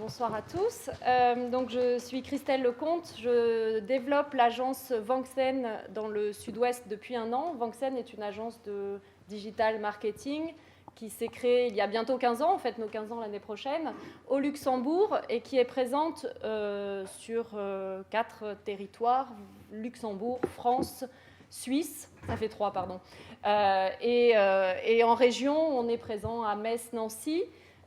Bonsoir à tous. Donc je suis Christelle Lecomte. Je développe l'agence Vanksen dans le sud-ouest depuis 1 an. Vanksen est une agence de digital marketing qui s'est créée il y a bientôt 15 ans, en fait nos 15 ans l'année prochaine, au Luxembourg et qui est présente sur 4 territoires, Luxembourg, France, Suisse, ça fait 3, pardon. Et en région, on est présent à Metz, Nancy,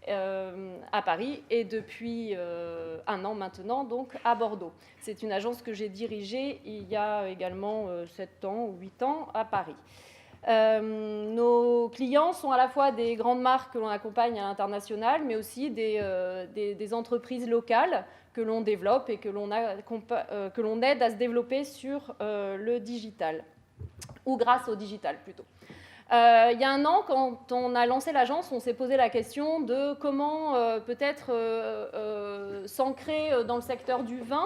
à Paris et depuis 1 an maintenant donc à Bordeaux. C'est une agence que j'ai dirigée il y a également 7 ans ou 8 ans à Paris. Nos clients sont à la fois des grandes marques que l'on accompagne à l'international, mais aussi des entreprises locales que l'on développe et que l'on aide à se développer sur le digital, ou grâce au digital plutôt. Il y a 1 an, quand on a lancé l'agence, on s'est posé la question de comment peut-être s'ancrer dans le secteur du vin.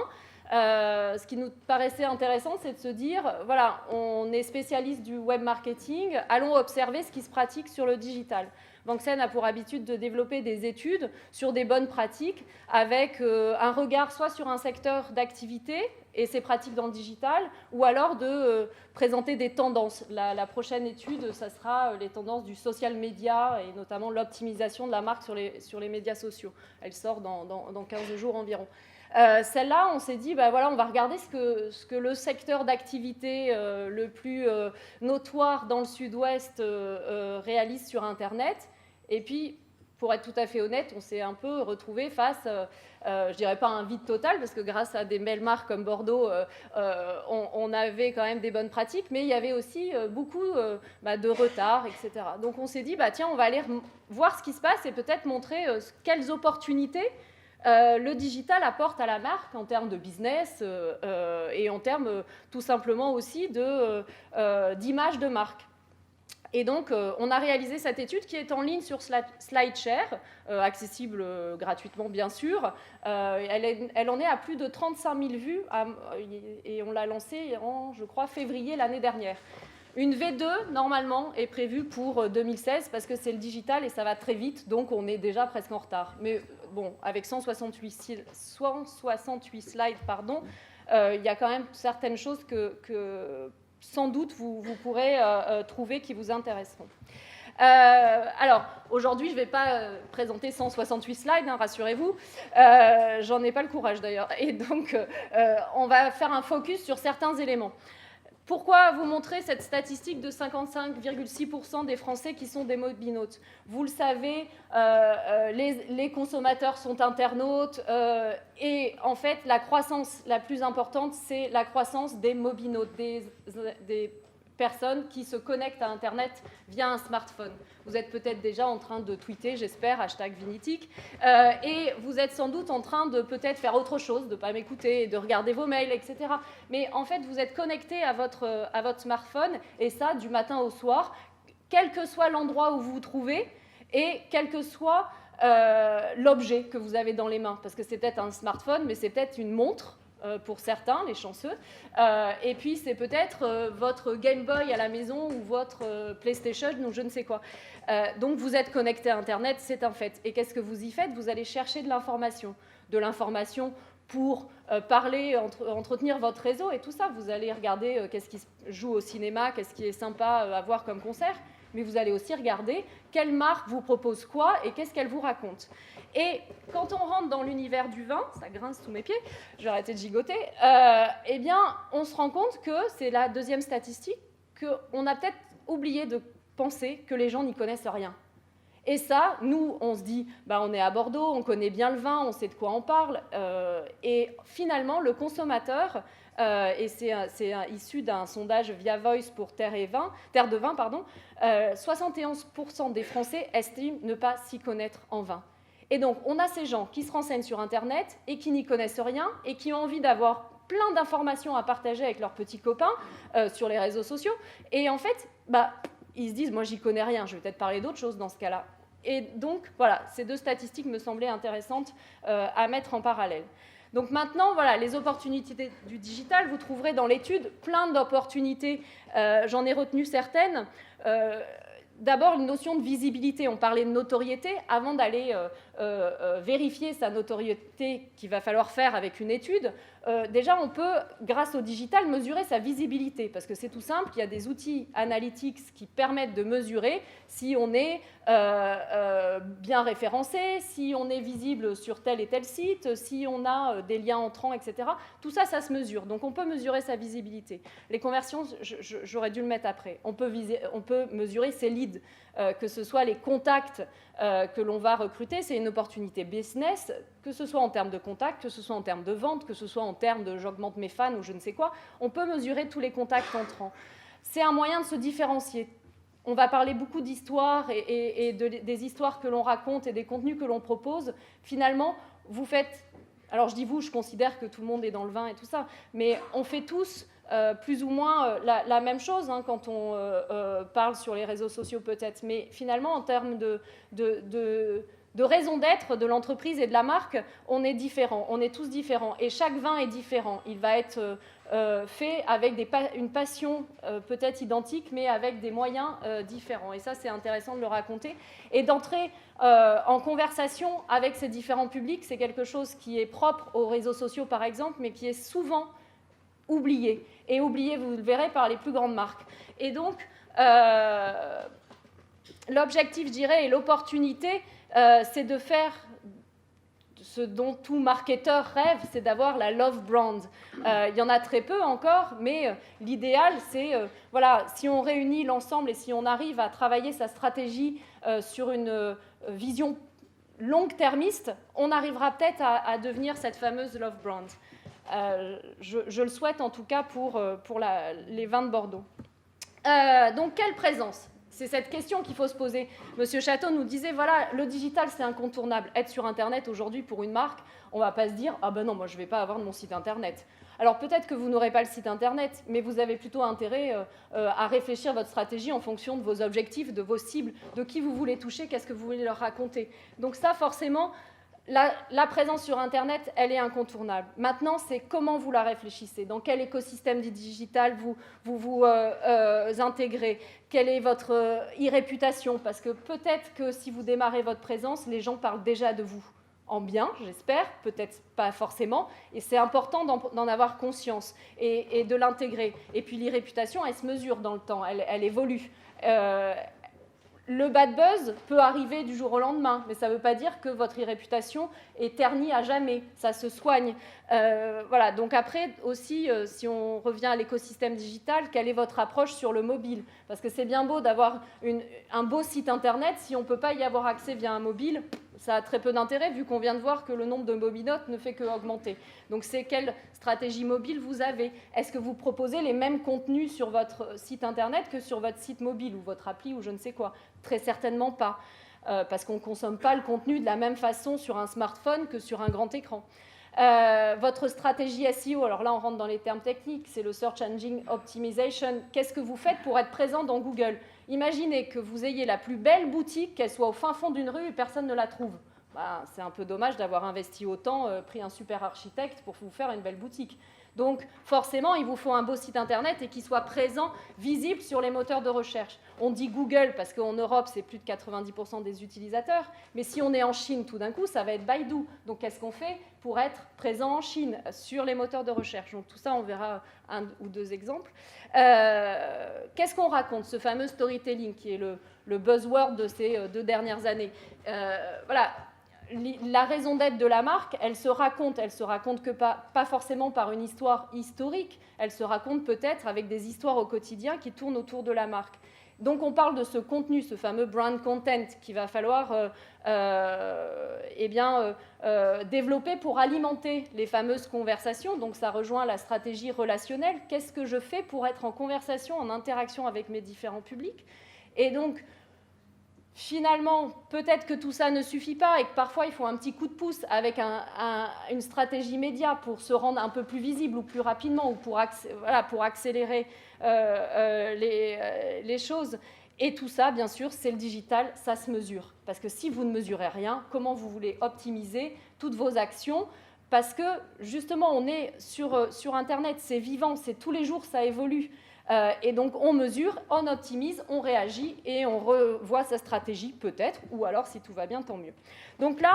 Ce qui nous paraissait intéressant, c'est de se dire, voilà, on est spécialiste du web marketing, allons observer ce qui se pratique sur le digital. Vanksen a pour habitude de développer des études sur des bonnes pratiques avec un regard soit sur un secteur d'activité et ses pratiques dans le digital, ou alors de présenter des tendances. La prochaine étude, ça sera les tendances du social media et notamment l'optimisation de la marque sur les médias sociaux. Elle sort dans 15 jours environ. Celle-là, on s'est dit, bah voilà, on va regarder ce que le secteur d'activité le plus notoire dans le sud-ouest réalise sur Internet. Et puis, pour être tout à fait honnête, on s'est un peu retrouvé face, je dirais pas à un vide total, parce que grâce à des belles marques comme Bordeaux, on avait quand même des bonnes pratiques, mais il y avait aussi beaucoup de retard, etc. Donc on s'est dit, bah, tiens, on va aller voir ce qui se passe et peut-être montrer quelles opportunités le digital apporte à la marque en termes de business et en termes tout simplement aussi d'image de marque. Et donc, on a réalisé cette étude qui est en ligne sur SlideShare, accessible gratuitement bien sûr. Elle en est à plus de 35 000 vues et on l'a lancée en, je crois, février l'année dernière. Une V2, normalement, est prévue pour 2016 parce que c'est le digital et ça va très vite, donc on est déjà presque en retard. Mais bon, avec 168 slides, il y a quand même certaines choses que sans doute vous pourrez trouver qui vous intéresseront. Alors, aujourd'hui, je ne vais pas présenter 168 slides, hein, rassurez-vous. J'en ai pas le courage d'ailleurs. Et donc, on va faire un focus sur certains éléments. Pourquoi vous montrer cette statistique de 55,6% des Français qui sont des mobinautes? Vous le savez, les consommateurs sont internautes et en fait, la croissance la plus importante, c'est la croissance des mobinautes, des personnes qui se connectent à Internet via un smartphone. Vous êtes peut-être déjà en train de tweeter, j'espère, #Vinitic, et vous êtes sans doute en train de peut-être faire autre chose, de ne pas m'écouter, de regarder vos mails, etc. Mais en fait, vous êtes connecté à votre smartphone, et ça, du matin au soir, quel que soit l'endroit où vous vous trouvez, et quel que soit l'objet que vous avez dans les mains. Parce que c'est peut-être un smartphone, mais c'est peut-être une montre, pour certains, les chanceux. Et puis, c'est peut-être votre Game Boy à la maison ou votre PlayStation ou je ne sais quoi. Donc, vous êtes connecté à Internet, c'est un fait. Et qu'est-ce que vous y faites? Vous allez chercher de l'information. De l'information pour parler, entretenir votre réseau et tout ça. Vous allez regarder qu'est-ce qui se joue au cinéma, qu'est-ce qui est sympa à voir comme concert. Mais vous allez aussi regarder quelle marque vous propose quoi et qu'est-ce qu'elle vous raconte. Et quand on rentre dans l'univers du vin, ça grince sous mes pieds, je vais arrêter de gigoter, eh bien, on se rend compte que, c'est la deuxième statistique, qu'on a peut-être oublié de penser que les gens n'y connaissent rien. Et ça, nous, on se dit, bah, on est à Bordeaux, on connaît bien le vin, on sait de quoi on parle, et finalement, le consommateur, et c'est issu d'un sondage via Voice pour Terre de Vin, 71% des Français estiment ne pas s'y connaître en vin. Et donc, on a ces gens qui se renseignent sur Internet et qui n'y connaissent rien et qui ont envie d'avoir plein d'informations à partager avec leurs petits copains sur les réseaux sociaux. Et en fait, bah, ils se disent, moi, j'y connais rien, je vais peut-être parler d'autre chose dans ce cas-là. Et donc, voilà, ces 2 statistiques me semblaient intéressantes à mettre en parallèle. Donc maintenant, voilà, les opportunités du digital, vous trouverez dans l'étude plein d'opportunités. J'en ai retenu certaines. d'abord une notion de visibilité. On parlait de notoriété. Avant d'aller vérifier sa notoriété qu'il va falloir faire avec une étude, déjà on peut, grâce au digital, mesurer sa visibilité. Parce que c'est tout simple, il y a des outils analytics qui permettent de mesurer si on est bien référencé, si on est visible sur tel et tel site, si on a des liens entrants, etc. Tout ça, ça se mesure. Donc on peut mesurer sa visibilité. Les conversions, j'aurais dû le mettre après. On peut mesurer ses leads, que ce soit les contacts que l'on va recruter. C'est une opportunité business, que ce soit en termes de contacts, que ce soit en termes de vente, que ce soit en termes de j'augmente mes fans ou je ne sais quoi. On peut mesurer tous les contacts entrants. C'est un moyen de se différencier. On va parler beaucoup d'histoires et des histoires que l'on raconte et des contenus que l'on propose. Finalement, vous faites... Alors je dis vous, je considère que tout le monde est dans le vin et tout ça, mais on fait tous plus ou moins la même chose hein, quand on parle sur les réseaux sociaux peut-être. Mais finalement, en termes de raison d'être de l'entreprise et de la marque, on est différents, on est tous différents. Et chaque vin est différent. Il va être fait avec une passion peut-être identique, mais avec des moyens différents. Et ça, c'est intéressant de le raconter. Et d'entrer en conversation avec ces différents publics, c'est quelque chose qui est propre aux réseaux sociaux, par exemple, mais qui est souvent oublié. Et oublié, vous le verrez, par les plus grandes marques. Et donc, l'objectif, je dirais, et l'opportunité, c'est de faire ce dont tout marketeur rêve, c'est d'avoir la love brand. Il y en a très peu encore, mais l'idéal, c'est, voilà, si on réunit l'ensemble et si on arrive à travailler sa stratégie sur une vision long-termiste, on arrivera peut-être à devenir cette fameuse love brand. Je le souhaite en tout cas pour les vins de Bordeaux. Donc, quelle présence ? C'est cette question qu'il faut se poser. Monsieur Château nous disait, voilà, le digital, c'est incontournable. Être sur Internet aujourd'hui pour une marque, on ne va pas se dire, ah ben non, moi je ne vais pas avoir de mon site Internet. Alors peut-être que vous n'aurez pas le site Internet, mais vous avez plutôt intérêt à réfléchir votre stratégie en fonction de vos objectifs, de vos cibles, de qui vous voulez toucher, qu'est-ce que vous voulez leur raconter. Donc ça, forcément, la présence sur Internet, elle est incontournable. Maintenant, c'est comment vous la réfléchissez, dans quel écosystème digital vous intégrez, quelle est votre e-réputation, parce que peut-être que si vous démarrez votre présence, les gens parlent déjà de vous, en bien, j'espère, peut-être pas forcément, et c'est important d'en avoir conscience et de l'intégrer. Et puis l'e-réputation, elle se mesure dans le temps, elle évolue. Le bad buzz peut arriver du jour au lendemain, mais ça ne veut pas dire que votre réputation est ternie à jamais. Ça se soigne. Voilà. Donc après aussi, si on revient à l'écosystème digital, quelle est votre approche sur le mobile ? Parce que c'est bien beau d'avoir un beau site Internet, si on ne peut pas y avoir accès via un mobile, ça a très peu d'intérêt vu qu'on vient de voir que le nombre de mobinotes ne fait qu'augmenter. Donc c'est quelle stratégie mobile vous avez ? Est-ce que vous proposez les mêmes contenus sur votre site Internet que sur votre site mobile ou votre appli ou je ne sais quoi ? Très certainement pas, parce qu'on ne consomme pas le contenu de la même façon sur un smartphone que sur un grand écran. Votre stratégie SEO, alors là on rentre dans les termes techniques, c'est le Search Engine Optimization. Qu'est-ce que vous faites pour être présent dans Google ? Imaginez que vous ayez la plus belle boutique, qu'elle soit au fin fond d'une rue et personne ne la trouve. Bah, c'est un peu dommage d'avoir investi autant, pris un super architecte pour vous faire une belle boutique. Donc forcément, il vous faut un beau site Internet et qui soit présent, visible sur les moteurs de recherche. On dit Google parce qu'en Europe, c'est plus de 90% des utilisateurs. Mais si on est en Chine, tout d'un coup, ça va être Baidu. Donc qu'est-ce qu'on fait pour être présent en Chine sur les moteurs de recherche ? Donc tout ça, on verra un ou deux exemples. Qu'est-ce qu'on raconte ? Ce fameux storytelling qui est le buzzword de ces 2 dernières années. Voilà. La raison d'être de la marque, elle se raconte que pas forcément par une histoire historique, elle se raconte peut-être avec des histoires au quotidien qui tournent autour de la marque. Donc on parle de ce contenu, ce fameux brand content qu'il va falloir développer pour alimenter les fameuses conversations. Donc ça rejoint la stratégie relationnelle. Qu'est-ce que je fais pour être en conversation, en interaction avec mes différents publics ? Et donc, finalement, peut-être que tout ça ne suffit pas et que parfois il faut un petit coup de pouce avec une stratégie média pour se rendre un peu plus visible ou plus rapidement ou pour accélérer les choses. Et tout ça, bien sûr, c'est le digital, ça se mesure. Parce que si vous ne mesurez rien, comment vous voulez optimiser toutes vos actions parce que justement on est sur Internet, c'est vivant, c'est tous les jours, ça évolue. Et donc on mesure, on optimise, on réagit et on revoit sa stratégie peut-être, ou alors si tout va bien, tant mieux. Donc là,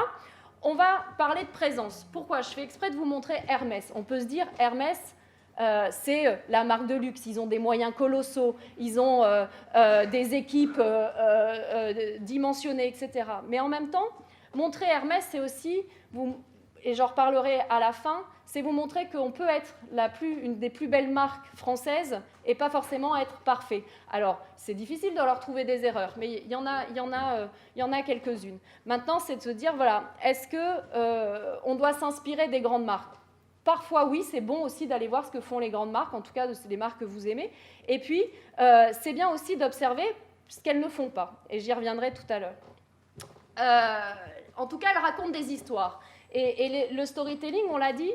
on va parler de présence. Pourquoi? Je fais exprès de vous montrer Hermès. On peut se dire, Hermès, c'est la marque de luxe, ils ont des moyens colossaux, ils ont des équipes dimensionnées, etc. Mais en même temps, montrer Hermès, c'est aussi, et j'en reparlerai à la fin, c'est vous montrer qu'on peut être une des plus belles marques françaises et pas forcément être parfait. Alors, c'est difficile de leur trouver des erreurs, mais il y en a quelques-unes. Maintenant, c'est de se dire, voilà, est-ce qu'on doit s'inspirer des grandes marques? Parfois, oui, c'est bon aussi d'aller voir ce que font les grandes marques, en tout cas, c'est des marques que vous aimez. Et puis, c'est bien aussi d'observer ce qu'elles ne font pas. Et j'y reviendrai tout à l'heure. En tout cas, elles racontent des histoires. Et le storytelling, on l'a dit,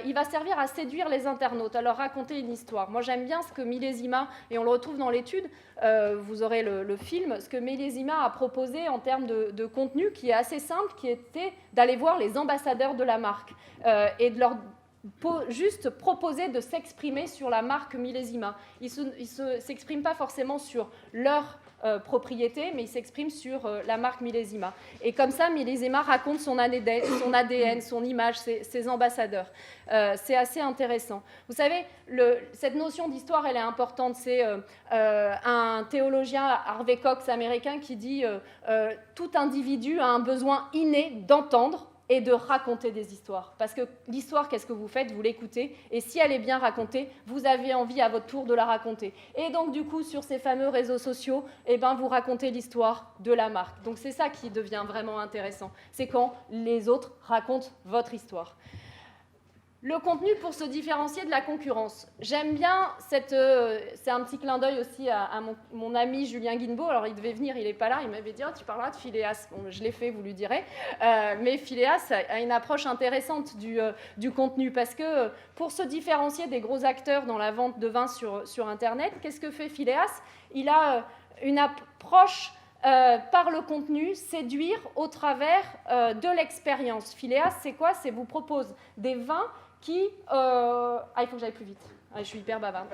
il va servir à séduire les internautes, à leur raconter une histoire. Moi, j'aime bien ce que Millésima, et on le retrouve dans l'étude, vous aurez le film, ce que Millésima a proposé en termes de contenu, qui est assez simple, qui était d'aller voir les ambassadeurs de la marque et de leur juste proposer de s'exprimer sur la marque Millésima. Ils ne s'expriment pas forcément sur leur propriété, mais ils s'expriment sur la marque Millésima. Et comme ça, Millésima raconte son ADN, son image, ses ambassadeurs. C'est assez intéressant. Vous savez, cette notion d'histoire, elle est importante. C'est un théologien, Harvey Cox, américain, qui dit tout individu a un besoin inné d'entendre et de raconter des histoires. Parce que l'histoire, qu'est-ce que vous faites? Vous l'écoutez, et si elle est bien racontée, vous avez envie à votre tour de la raconter. Et donc, du coup, sur ces fameux réseaux sociaux, eh ben, vous racontez l'histoire de la marque. Donc, c'est ça qui devient vraiment intéressant. C'est quand les autres racontent votre histoire. Le contenu pour se différencier de la concurrence. J'aime bien c'est un petit clin d'œil aussi à mon ami Julien Guinbeau. Alors, il devait venir, il n'est pas là. Il m'avait dit, tu parleras de Phileas. Bon, je l'ai fait, vous lui direz. Mais Phileas a une approche intéressante du contenu parce que pour se différencier des gros acteurs dans la vente de vin sur Internet, qu'est-ce que fait Phileas? Il a une approche par le contenu, séduire au travers de l'expérience. Phileas, c'est quoi? C'est vous propose des vins qui... il faut que j'aille plus vite. Je suis hyper bavarde.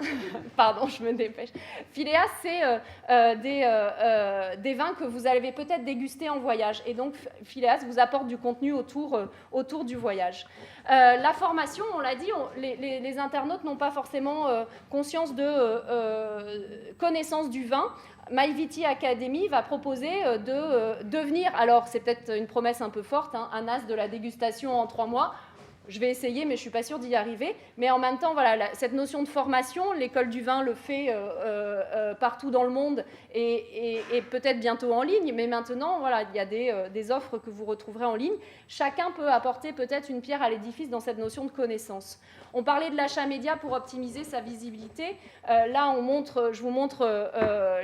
Pardon, je me dépêche. Phileas, c'est des vins que vous allez peut-être déguster en voyage. Et donc, Phileas vous apporte du contenu autour du voyage. La formation, on l'a dit, les internautes n'ont pas forcément conscience de connaissance du vin. MyViti Academy va proposer de devenir, alors c'est peut-être une promesse un peu forte, hein, un as de la dégustation en 3 mois. Je vais essayer, mais je ne suis pas sûre d'y arriver. Mais en même temps, voilà, cette notion de formation, l'école du vin le fait partout dans le monde et peut-être bientôt en ligne. Mais maintenant, voilà, il y a des offres que vous retrouverez en ligne. Chacun peut apporter peut-être une pierre à l'édifice dans cette notion de connaissance. On parlait de l'achat média pour optimiser sa visibilité. Là, je vous montre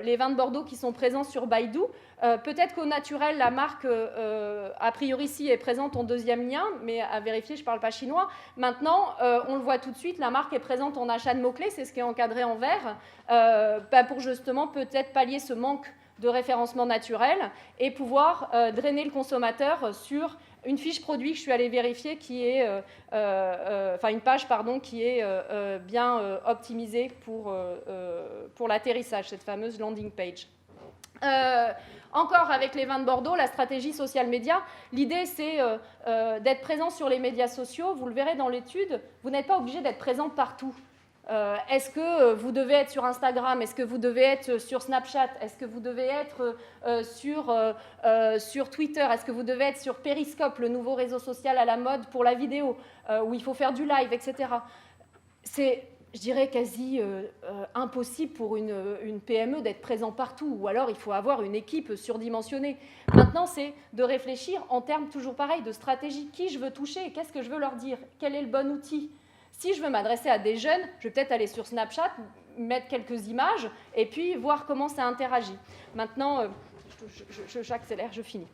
les vins de Bordeaux qui sont présents sur Baidu. Peut-être qu'au naturel, la marque, a priori, ici, est présente en 2e lien, mais à vérifier, je ne parle pas chinois. Maintenant, on le voit tout de suite, la marque est présente en achat de mots-clés, c'est ce qui est encadré en vert, pour justement peut-être pallier ce manque de référencement naturel et pouvoir drainer le consommateur sur une fiche produit que je suis allée vérifier, qui est, une page, pardon, qui est bien optimisée pour l'atterrissage, cette fameuse landing page. Encore avec les vins de Bordeaux, la stratégie social média, l'idée c'est d'être présent sur les médias sociaux. Vous le verrez dans l'étude, vous n'êtes pas obligé d'être présent partout. Est-ce que vous devez être sur Instagram? Est-ce que vous devez être sur Snapchat? Est-ce que vous devez être sur Twitter? Est-ce que vous devez être sur Periscope, le nouveau réseau social à la mode pour la vidéo, où il faut faire du live, etc. C'est, je dirais, quasi impossible pour une PME d'être présent partout, ou alors il faut avoir une équipe surdimensionnée. Maintenant, c'est de réfléchir en termes toujours pareil de stratégie. Qui je veux toucher? Qu'est-ce que je veux leur dire? Quel est le bon outil? Si je veux m'adresser à des jeunes, je vais peut-être aller sur Snapchat, mettre quelques images, et puis voir comment ça interagit. Maintenant, j'accélère, je finis.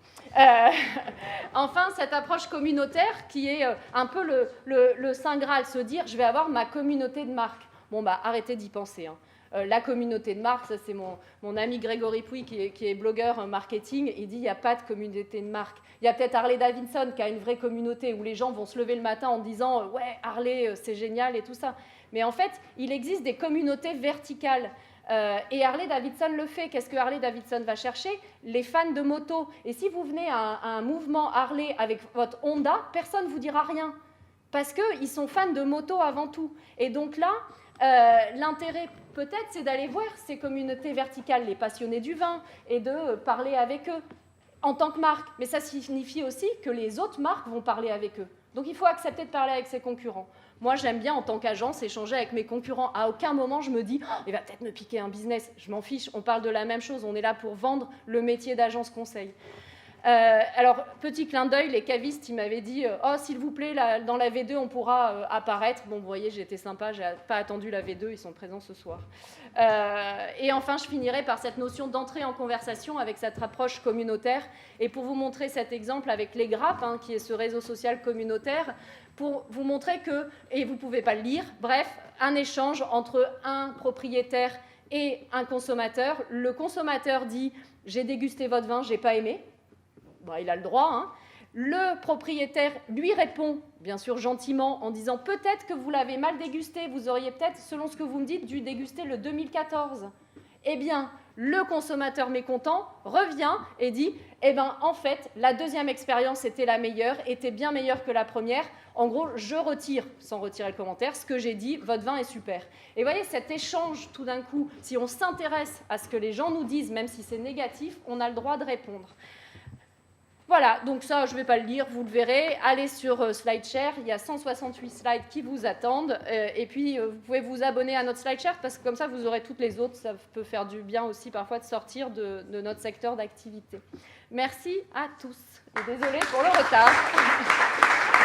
Enfin, cette approche communautaire qui est un peu le Saint Graal, se dire je vais avoir ma communauté de marques. Bon, bah, arrêtez d'y penser. Hein. La communauté de marque, ça c'est mon ami Grégory Pouy qui est blogueur marketing, il dit il n'y a pas de communauté de marque. Il y a peut-être Harley Davidson qui a une vraie communauté où les gens vont se lever le matin en disant ouais Harley c'est génial et tout ça. Mais en fait, il existe des communautés verticales. Et Harley Davidson le fait. Qu'est-ce que Harley Davidson va chercher? Les fans de moto. Et si vous venez à un mouvement Harley avec votre Honda, personne ne vous dira rien. Parce qu'ils sont fans de moto avant tout. Et donc là, l'intérêt peut-être, c'est d'aller voir ces communautés verticales, les passionnés du vin, et de parler avec eux en tant que marque. Mais ça signifie aussi que les autres marques vont parler avec eux. Donc il faut accepter de parler avec ses concurrents. Moi, j'aime bien, en tant qu'agence, échanger avec mes concurrents. À aucun moment, je me dis « il va peut-être me piquer un business ». Je m'en fiche, on parle de la même chose. On est là pour vendre le métier d'agence conseil. Alors, petit clin d'œil, les cavistes, ils m'avaient dit « oh, s'il vous plaît, dans la V2, on pourra apparaître ». Bon, vous voyez, j'ai été sympa, j'ai pas attendu la V2, ils sont présents ce soir. Et enfin, je finirai par cette notion d'entrée en conversation avec cette approche communautaire. Et pour vous montrer cet exemple avec les grappes, hein, qui est ce réseau social communautaire, pour vous montrer que, et vous ne pouvez pas le lire, bref, un échange entre un propriétaire et un consommateur. Le consommateur dit « j'ai dégusté votre vin, je n'ai pas aimé ». Bon, il a le droit. Hein. Le propriétaire lui répond, bien sûr gentiment, en disant « peut-être que vous l'avez mal dégusté, vous auriez peut-être, selon ce que vous me dites, dû déguster le 2014 ». Eh bien, le consommateur mécontent revient et dit « eh bien, en fait, la deuxième expérience était la meilleure, était bien meilleure que la première. En gros, je retire, sans retirer le commentaire, ce que j'ai dit, votre vin est super. » Et vous voyez, cet échange, tout d'un coup, si on s'intéresse à ce que les gens nous disent, même si c'est négatif, on a le droit de répondre. Voilà, donc ça, je ne vais pas le lire, vous le verrez. Allez sur SlideShare, il y a 168 slides qui vous attendent. Et puis, vous pouvez vous abonner à notre SlideShare parce que comme ça, vous aurez toutes les autres. Ça peut faire du bien aussi parfois de sortir de notre secteur d'activité. Merci à tous. Et désolée pour le retard.